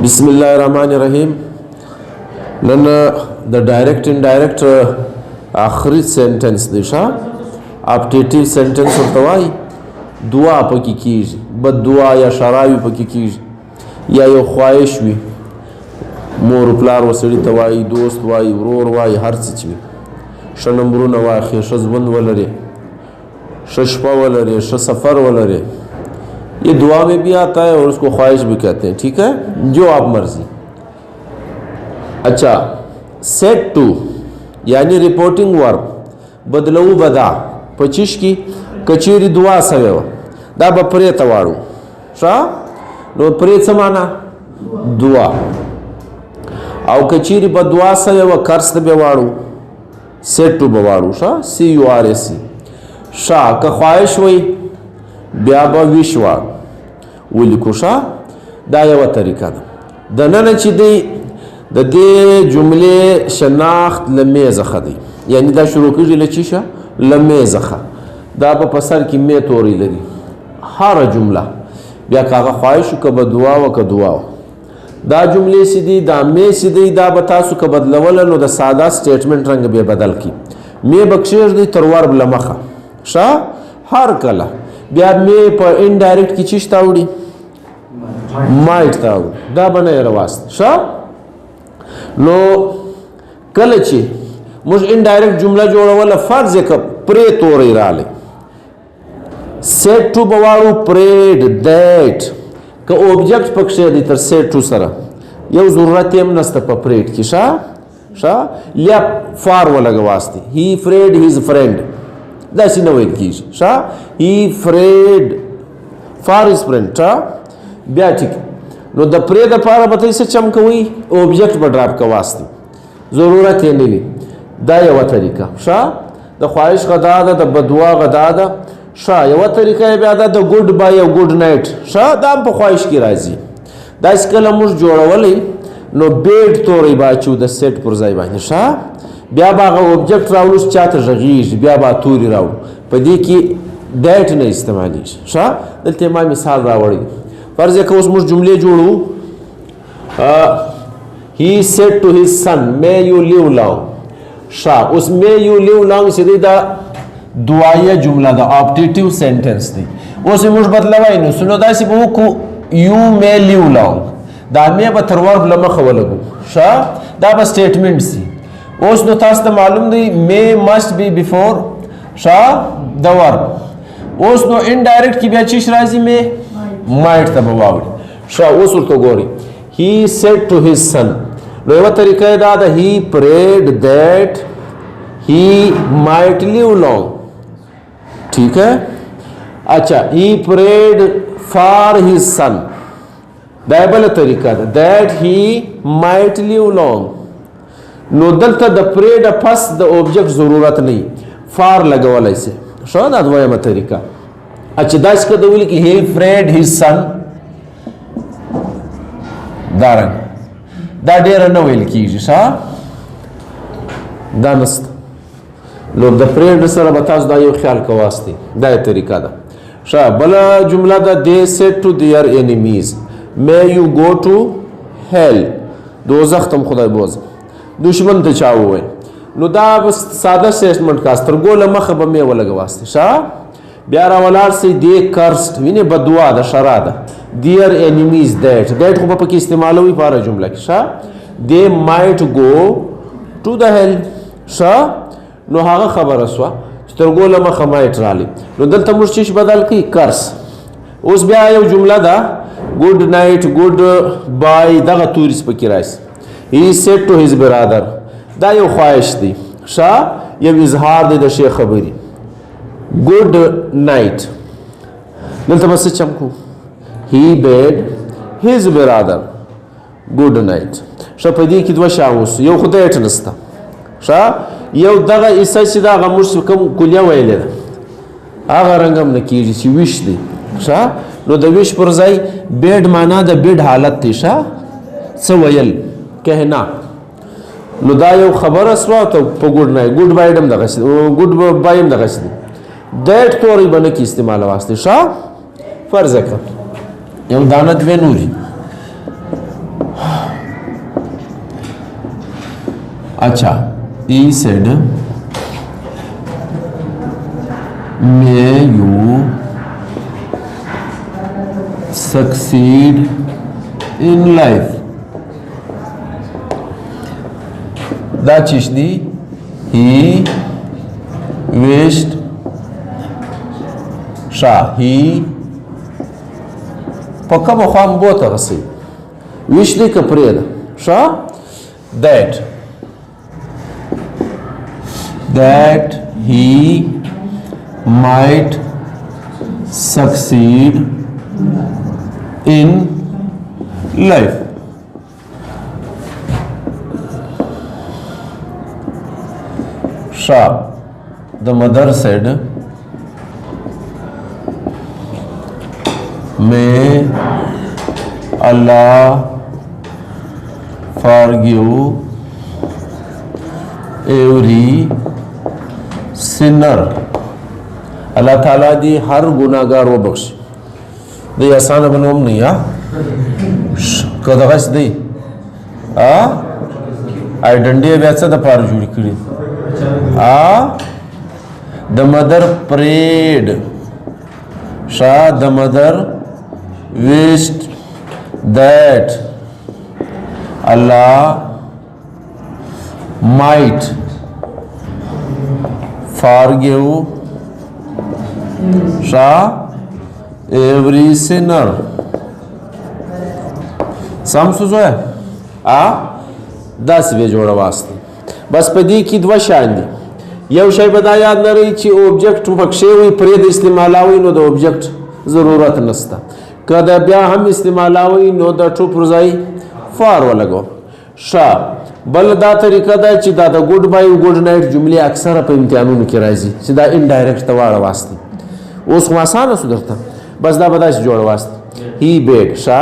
بسم الله الرحمن الرحیم. نن د ډایرکټ انډایرکټ آخري سنټنس دی ښه اپټیټیو سنټنس ورته وایي. دعا پکې کیږي، بد دعا یا شراوي پکې کیږي، یا یو خواهش وي، مور پلار وسړي ته وایي، دوست وایي، ورور وایي، هر څه چې وي، ښه نمبرونه واخلي، ښه ژوند ولري، ښه شپه ولري، ښه سفر ولري. ये दुआ में भी आता है और उसको ख्वाहिश भी कहते हैं. ठीक है, जो आप मर्जी. अच्छा, सेट टू यानी रिपोर्टिंग वर्ब बदलऊ बदा पचिश की कचेरी दुआ सवे दा बपरे तवाड़ू शा नो परे समाना दुआ और कचेरी बदुआ सवे व कर्स बेवाड़ू सेट टू बवाड़ू शा CURAC शा का ख्वाहिश हुई بیا به ویشوا ولیکو ښه. دا یوه طریقه ده. دننه چې دی د دې جملې شناخت له مې څخه دی، یعنی دا شروع کېږي له چی شه له مې څخه. دا به په سر کې مې تورې لري هره جمله. بیا که هغه خواهش که به دعا و که دعا و دا جملې چې دي دا مې چې دی دا به تاسو که بدلوله نو د ساده سټیټمنټ رنګ به بدل کړي. مې به کښېږدئ تر ورب له مخه ښه هر کله. بیا مې په انډایرکټ کې چی شته وړي مایټ ته وړي، دا به نه یې رواست ښه. نو کله چې موږ انډایرکټ جمله جوړوله فرض یې که پرې تورې رالی سیټ ټو به واړو پرېډ دیټ که اوبجکټ پکښې دی تر سیټ ټو سره یو ضرورت یې هم نسته په پرېډ کې ښه لیا فار ولګواستې هی فرېډ هیز فرینډ داسې نه ویل کېږي ښه. هی فرېډ فار هیز فرینډ ښه. بیا ټیک نو د پرې دپاره به ته څه چم کوئ اوبجکټ به ډراپ کواستئ ضرورت یې نه وي. دا یوه طریقه ښه. د خواهش غدا ده، د بدوا غدا ده ښه. یوه طریقه یې بیا ده د ګوډ بای او ګوډ نایټ ښه. دا هم په خواهش کې راځي. داسې کله موږ جوړولی نو بیډ تورې به اچو د سیټ پر ځای باندې ښه. بیا به هغه اوبجکټ راوړو چې چاته غږیږي، بیا به تورې راوړو. په دې کې ډیټ نه استعمالیږي ښه. دلته ما مثال راوړی. فرض یې که اوس موږ جملې جوړو هی سیډ ټو هیز سن مے یو لیو لانګ ښه. اوس مے یو لیو لانګ چې دی دا دعایه جمله ده اپټیټیو سینټنس دی. اوس یې موږ بدلوی نو نو داسې به وکړو یو مے لیو لانګ دا مې به تر ورب له مخه ولګو ښه. دا به سټیټمنټ سي. اوس نو تاسو ته معلوم دی may must be before ښه د ورب. اوس نو انډایرکټ کې بیا چیش راځي may might ته به واوړي ښه. اوس ورته ګورئ he said to his son نو یوه طریقه یې دا ده he prayed that he might live long. ٹھیک ہے. اچھا he prayed for his son دا یې بله طریقه ده that he might live long. نو دلته د پرېډ پس د اوبجکټ ضرورت نه وي فار لګولی سي ښه. دا دویمه طریقه. اچھا داسې که د ویلي کې هی فرېډ هیز سن دا رنګ دا ډېره نه ویل کېږي ښه. دا نسته. نو د پرېډ سره به تاسو دا یو خیال کوواستئ. دا یې طریقه ده ښه. بله جمله ده they said to their enemies may you go to hell دوزخ ته خدای بوزه دشمن ته چا وویل نو دا ساده سټیټمنټ کاست تر ګوله مخه به مې ولګواستې ښه. بیا راولاړ سئ دې کرسټ وینې بدوا ده شرا ده دیئر انیمیز دیټ خو به پکې استعمالوي په هره جمله کې ښه. دې مایټ گو ټو د هیل ښه. نو هغه خبره سوه چې تر ګوله مخه مایټ رالی نو دلته موږ چیش بدل کړي کرس. اوس بیا یو جمله ده ګوډ نایټ ګوډ بای دغه توریس پکې راشي. he said to his brother دا یو خواهش دی ښه. یو اظهار دی د شی خبري good night. دلته به څه چمکو he bade his brother good night ښه. په دې کې دوه شیان اوس یو خو دیټ نسته ښه. یو دغه ایسه چې دا هغه موږ کوم کلیه ویلې ده هغه رنګ هم نه کېږي چې ویش دی ښه. نو د ویش پر ځای بیډ معنا د بیډ حالت دی ښه. څه ویل کہنا. نو دا یو خبره سوه ته په ګوډ نای ګوډ باید هم دغسې ګوډ بای هم دغسې دی. دیټ تورې به نه کې استعمال واستې ښه. فرض کړه یو دانه دوې نورې अच्छा he said may you succeed in life. دا چیش دی he wished شا he پکا بخوام بوتا غسی wish دی که پریده شا that he might succeed in life. Shah, the mother said, may Allah forgive every sinner. Allah Ta'ala di har gunagar wo baksh. Di asan banwam nahi ha. Kadagas di. Ai dandi vyatsa da par judi kiri. The mother prayed. Shah, the mother wished that Allah might forgive Shah every sinner. Sam suzo hai داس به جوړه واسطه بس په دې کې دوه شان دي یو شی به دا یاد لرئ چې اوبجیکټ پکښې وي پرې د استعمالوي نو د اوبجیکټ ضرورت نشته که د بیا هم استعمالوي نو د ټو پر ځای فار ولګو شا بل دا طریقه ده چې دا د ګډ بای ګډ نایټ جملې اکثره په امتحانونو کې راځي چې دا انډایرکټ ته واړه واسطه اوس خو اسانه شو درته بس دا به داسې جوړه واسطه he bade شا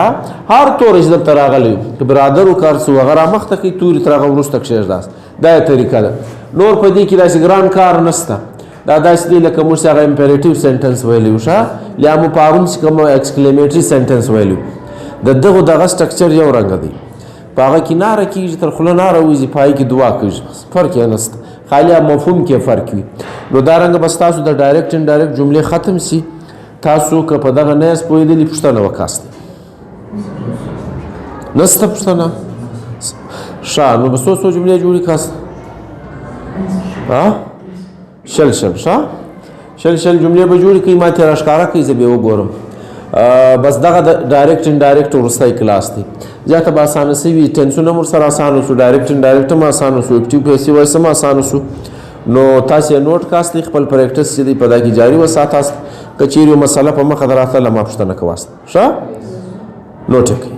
هر تورش د تراغلی که برادر وکړ وغیرہ مخته کې توري تراغه ورسته کښې داس دا طریقه ده نور په دې کې داسې ګران کار نشته دا داسې دی لکه موږ هغه امپیریټیو سنټنس ویلو شا یا مو پارون چې کوم ایکسکلیمیټري سنټنس ویلو د دغه سټرکچر یو رنګ دی په هغه کې ناره کېږي تر خوله ناره وځي پای کې دعا کېږي فرق یې نشته خالي مفهوم کې فرق وي نو دا رنګ بس تاسو د ډایرکټ انډایرکټ جملې ختم سي تاسو که په دغه نه پوهېدلي پوښتنه وکاست نسته پوښتنه ښه نو به څو جملې جوړې کاست شل ښه شل جملې به جوړې کړي ما ترې راښکاره کړي زه به یې وګورم بس دغه د ډایرکټ انډایرکټ وروستی کلاس دی زیاته به اسانه سوي ټینسونه هم ورسره اسانه شو ډایرکټ انډایرکټ هم اسانه شو اکټیو پیسیو وایس هم اسانه شو نو تاسو یې نوټ کاستئ خپل پریکټس چې دی په دا کې جاري وساتاست که چیرې مسله په مخه دراتله ما پوښتنه کواست ښه نوټ یې کړئ